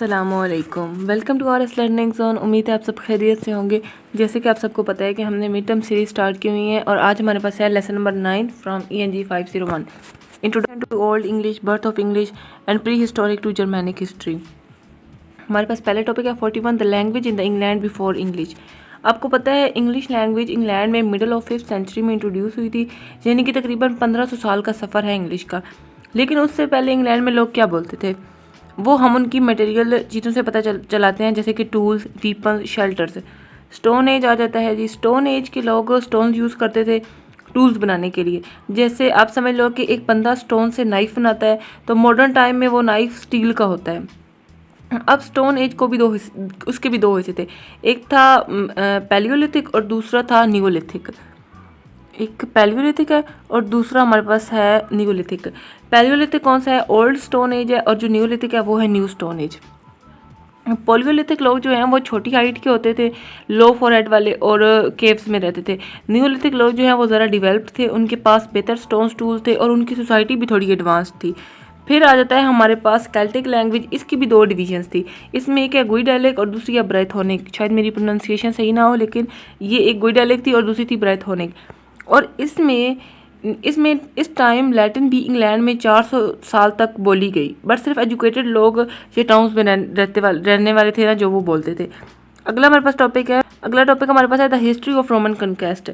अस्सलामुअलैकुम, welcome to our learning zone. उम्मीद है आप सब खैरियत से होंगे। जैसे कि आप सबको पता है कि हमने मिड टर्म सीरीज स्टार्ट की हुई है और आज हमारे पास है lesson number 9 from ENG 501, introduction to Old English, birth of English and prehistoric to Germanic history. हमारे पास पहले टॉपिक है 41 the language in the England before English. आपको पता है इंग्लिश लैंग्वेज इंग्लैंड में मिडल ऑफ 5th सेंचुरी में introduce हुई थी, यानी कि तकरीबन 1500 साल का सफ़र है इंग्लिश का। लेकिन उससे पहले इंग्लैंड में लोग क्या बोलते थे वो हम उनकी मटेरियल चीज़ों से पता चलाते हैं, जैसे कि tools, people, shelters. Stone age आ जाता है जी। स्टोन एज के लोग स्टोन यूज़ करते थे टूल्स बनाने के लिए। जैसे आप समझ लो कि एक बंदा स्टोन से नाइफ़ बनाता है तो मॉडर्न टाइम में वो नाइफ़ स्टील का होता है। अब स्टोन एज को भी उसके भी दो हिस्से थे। एक था पैलियोलिथिक और दूसरा था नियोलिथिक। एक पैलियोलिथिक है और दूसरा हमारे पास है नियोलिथिक। पैलियोलिथिक कौन सा है? ओल्ड स्टोन एज है, और जो नियोलिथिक है वो है न्यू स्टोन एज। पैलियोलिथिक लोग जो हैं वो छोटी हाइट के होते थे, लो फॉरहेड वाले, और केव्स में रहते थे। नियोलिथिक लोग जो हैं वो ज़रा डिवेल्प्ड थे, उनके पास बेहतर स्टोन टूल्स थे और उनकी सोसाइटी भी थोड़ी एडवांस थी। फिर आ जाता है हमारे पास केल्टिक लैंग्वेज। इसकी भी दो डिवीजन्स थी। इसमें एक है गुई डायलेक्ट और दूसरी है ब्राइथोनिक। शायद मेरी प्रोनाउंसिएशन सही ना हो, लेकिन ये एक गुई डायलेक्ट थी और दूसरी थी ब्राइथोनिक। और इसमें इस टाइम लैटिन भी इंग्लैंड में 400 साल तक बोली गई, बट सिर्फ एजुकेटेड लोग ये टाउन्स में रहने वाले थे ना, जो वो बोलते थे। अगला टॉपिक हमारे पास है the history of Roman conquest.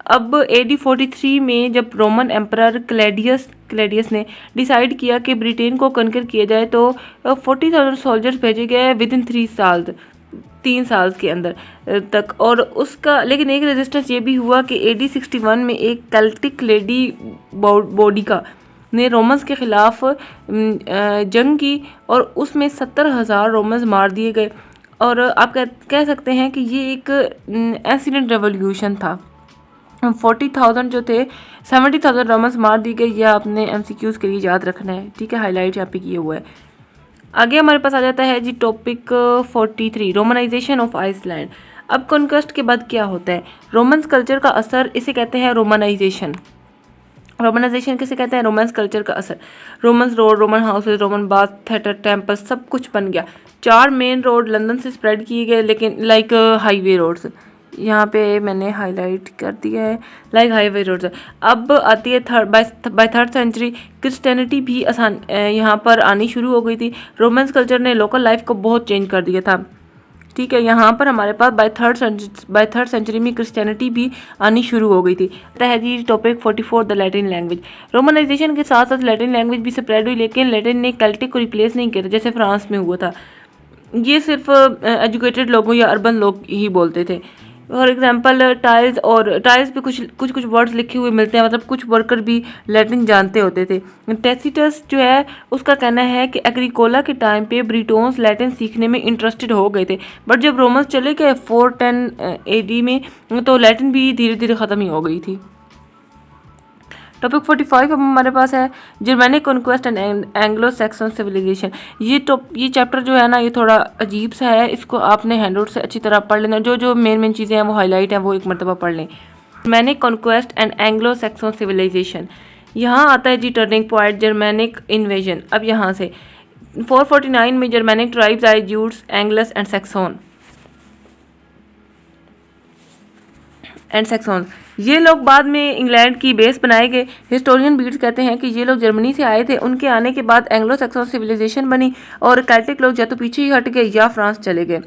अब AD 43 में जब रोमन एम्परर क्लैडियस ने डिसाइड किया कि ब्रिटेन को कन्कर किया जाए तो 40,000 सोल्जर्स भेजे गए विद इन 3 साल के अंदर तक। और उसका लेकिन एक रेजिस्टेंस ये भी हुआ कि AD 61 में एक केल्टिक लेडी बोडिका ने रोमन्स के ख़िलाफ़ जंग की और उसमें 70,000 रोमन्स मार दिए गए। और आप कह सकते हैं कि ये एक एंसीडेंट रेवोल्यूशन था। 40,000 जो थे, 70,000 रोमन्स मार दिए गए। यह आपने MCQs के लिए याद रखना है, ठीक है, हाईलाइट यहाँ पे किए हुआ है। आगे हमारे पास आ जाता है जी टॉपिक 43 रोमनाइजेशन ऑफ आइसलैंड। अब कॉन्क्वेस्ट के बाद क्या होता है? रोमन्स कल्चर का असर, इसे कहते हैं रोमनाइजेशन। रोमनाइजेशन किसे कहते हैं? रोमन्स कल्चर का असर। Romans road, Roman houses, Roman bath, theatre, temple सब कुछ बन गया। 4 मेन रोड लंदन से स्प्रेड किए गए, लेकिन लाइक हाईवे रोड्स, यहाँ पे मैंने हाईलाइट कर दिया है, लाइक हाईवे रोड्स। अब आती है बाय थर्ड सेंचुरी क्रिश्चियनिटी भी यहाँ पर आनी शुरू हो गई थी। रोमन्स कल्चर ने लोकल लाइफ को बहुत चेंज कर दिया था, ठीक है। यहाँ पर हमारे पास बाय थर्ड सेंचुरी में क्रिश्चियनिटी भी आनी शुरू हो गई थी। है जी टॉपिक 44 द लैटिन लैंग्वेज। रोमनाइजेशन के साथ साथ लैटिन लैंग्वेज भी स्प्रेड हुई, लेकिन लैटिन ने केल्टिक को रिप्लेस नहीं किया था जैसे फ्रांस में हुआ था। ये सिर्फ एजुकेटेड लोगों या अर्बन लोग ही बोलते थे। फॉर एग्जांपल टाइल्स पे कुछ वर्ड्स लिखे हुए मिलते हैं, मतलब कुछ वर्कर भी लैटिन जानते होते थे। टैसिटस जो है उसका कहना है कि एग्रीकोला के टाइम पे ब्रिटोन्स लैटिन सीखने में इंटरेस्टेड हो गए थे, बट जब रोमन्स चले गए 410 AD में तो लैटिन भी धीरे धीरे ख़त्म ही हो गई थी। टॉपिक 45 अब हमारे पास है Germanic conquest and Anglo Saxon civilisation. ये चैप्टर जो है ना, ये थोड़ा अजीब सा है। इसको आपने हैंडआउट से अच्छी तरह पढ़ लेना। जो मेन चीज़ें हैं वो हाईलाइट हैं, वो एक मरतबा पढ़ लें। Germanic conquest and Anglo Saxon civilisation. यहाँ आता है जी टर्निंग पॉइंट, जर्मैनिक इन्वेजन। अब यहाँ से 449 में जर्मैनिक ट्राइब्स आए, ज्यूट्स, एंग्लस एंड सैक्सन ये लोग बाद में इंग्लैंड की बेस बनाए गए। हिस्टोरियन बीट्स कहते हैं कि ये लोग जर्मनी से आए थे, उनके आने के बाद एंग्लो सैक्सन सिविलाइजेशन बनी और केल्टिक लोग या तो पीछे ही हट गए या फ्रांस चले गए।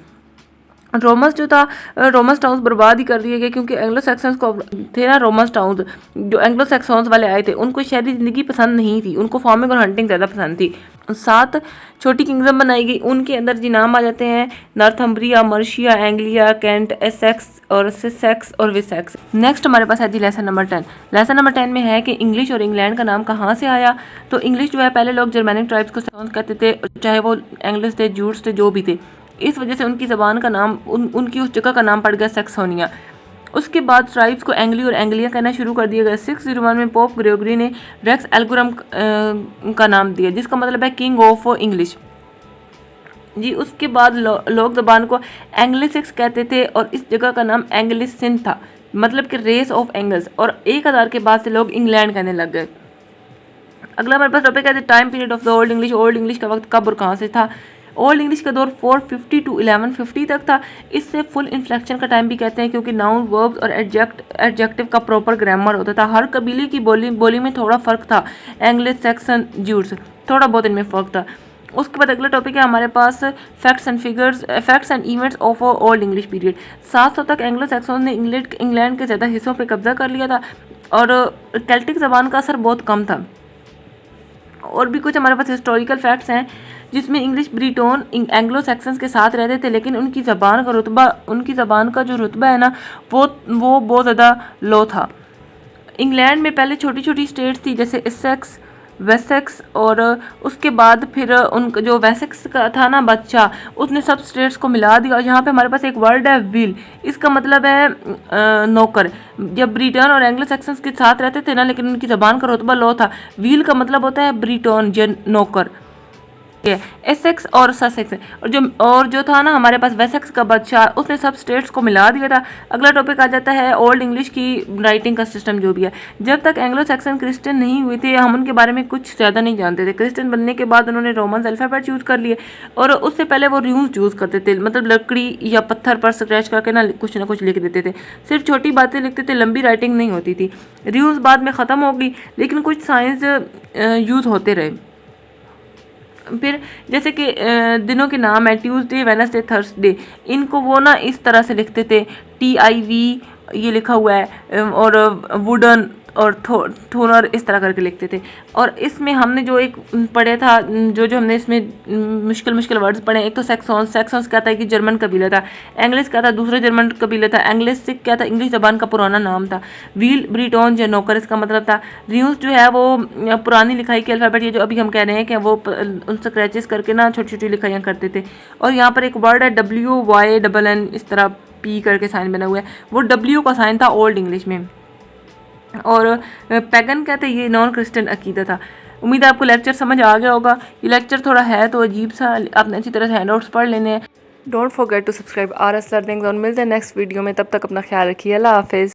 रोमन्स जो था, रोमन्स टाउन्स बर्बाद ही कर दिए गए, क्योंकि एंग्लो सैक्सन्स को थे ना, रोमन्स टाउन्स जो एंग्लो सैक्सन्स वाले आए थे उनको शहरी ज़िंदगी पसंद नहीं थी, उनको फार्मिंग और हंटिंग ज़्यादा पसंद थी। 7 छोटी किंगडम बनाई गई, उनके अंदर जी नाम आ जाते हैं नॉर्थम्ब्रिया, मर्शिया, एंग्लिया, कैंट, एसेक्स और सिसेक्स और विसेक्स। नेक्स्ट हमारे पास है जी लेसन नंबर 10। लेसन नंबर 10 में है कि इंग्लिश और इंग्लैंड का नाम कहाँ से आया। तो इंग्लिश जो है, पहले लोग जर्मैनिक ट्राइब्स को सैक्सन्स कहते थे, चाहे वो एंग्लिश थे, ज्यूट्स थे, जो भी थे। इस वजह से उनकी ज़बान का नाम उनकी उस जगह का नाम पड़ गया सैक्सोनिया। उसके बाद ट्राइब्स को एंग्ली और एंग्लिया कहना शुरू कर दिया गया। 601 में पोप ग्रेगरी ने रेक्स एल्गोरम का नाम दिया, जिसका मतलब है किंग ऑफ इंग्लिश जी। उसके बाद लोग ज़बान को एंग्लिसिक्स कहते थे और इस जगह का नाम एंग्लिसिन था, मतलब कि रेस ऑफ एंगल्स। और 1000 के बाद से लोग इंग्लैंड कहने लग गए। अगला हमारे पास टॉपिक है time period of the old English. Old English का वक्त कब और कहाँ से था। ओल्ड इंग्लिश का दौर 450 to 1150 तक था। इससे फुल इन्फ्लेक्शन का टाइम भी कहते हैं, क्योंकि नाउन, वर्ब्स और एडजेक्टिव का प्रॉपर ग्रामर होता था। हर कबीले की बोली में थोड़ा फ़र्क था। एंग्लिश, सैक्सन, ज्यूट्स, थोड़ा बहुत इनमें फ़र्क था। उसके बाद अगला टॉपिक है हमारे पास facts and figures, facts and events of Old English period. 700 तक एंग्लो सैक्सन ने इंग्लैंड के ज़्यादा हिस्सों पर कब्जा कर लिया था और केल्टिक ज़बान का असर बहुत कम था। और भी कुछ हमारे पास हिस्टोरिकल फैक्ट्स हैं जिसमें इंग्लिश ब्रिटोन एंग्लो सैक्सन्स के साथ रहते थे, लेकिन उनकी ज़बान का जो रुतबा है ना वो बहुत ज़्यादा लो था। इंग्लैंड में पहले छोटी छोटी स्टेट्स थी जैसे इसेक्स, वेसेक्स, और उसके बाद फिर उनका जो वेसेक्स का था ना बच्चा, उसने सब स्टेट्स को मिला दिया। और यहाँ पे हमारे पास एक वर्ड है विल, इसका मतलब है नौकर। जब ब्रिटेन और एंग्लो सैक्सन्स के साथ रहते थे ना, लेकिन उनकी ज़बान का रुतबा लो था। विल का मतलब होता है ब्रिटोन, नौकर। एसेक्स और ससेक्स, और जो था ना हमारे पास वेसेक्स का बादशाह, उसने सब स्टेट्स को मिला दिया था। अगला टॉपिक आ जाता है ओल्ड इंग्लिश की राइटिंग का सिस्टम जो भी है। जब तक एंग्लो सैक्सन क्रिश्चियन नहीं हुए थे, हम उनके बारे में कुछ ज़्यादा नहीं जानते थे। क्रिश्चियन बनने के बाद उन्होंने रोमन अल्फ़ाबेट यूज़ कर लिए, और उससे पहले वो रून्स यूज़ करते थे, मतलब लकड़ी या पत्थर पर स्क्रैच करके ना कुछ लिख देते थे। सिर्फ छोटी बातें लिखते थे, लंबी राइटिंग नहीं होती थी। रून्स बाद में ख़त्म हो गई, लेकिन कुछ साइंस यूज़ होते रहे। फिर जैसे कि दिनों के नाम है ट्यूसडे, वेडनेसडे, थर्सडे, इनको वो ना इस तरह से लिखते थे, TIV ये लिखा हुआ है, और वुडन और थोनर इस तरह करके लिखते थे। और इसमें हमने जो एक पढ़ा था, जो हमने इसमें मुश्किल वर्ड्स पढ़े, एक तो सेक्सॉन्स क्या था कि जर्मन कबीला था, एंग्लिश क्या था दूसरा जर्मन कबीला था, एंग्लिश सिक क्या था इंग्लिश ज़बान का पुराना नाम था, व्हील ब्रिटोन जो नौकर इसका मतलब था, रियूज जो है वो पुरानी लिखाई के अल्फ़ाबेट, ये जो अभी हम कह रहे हैं कि वो उन स्क्रैचेस करके ना छोटी छोटी लिखाइयाँ करते थे। और यहाँ पर एक वर्ड है WYNN, इस तरह P करके साइन बना हुआ है, वो W का साइन था ओल्ड इंग्लिश में। और पैगन कहते हैं ये नॉन क्रिश्चियन अकीदा था। उम्मीद है आपको लेक्चर समझ आ गया होगा। ये लेक्चर थोड़ा है तो अजीब सा, आपने अच्छी तरह से हैंडआउट्स पढ़ लेने हैं। Don't forget to subscribe RS learning zone. मिलते हैं नेक्स्ट वीडियो में, तब तक अपना ख्याल रखिए। अल्लाह हाफिज़।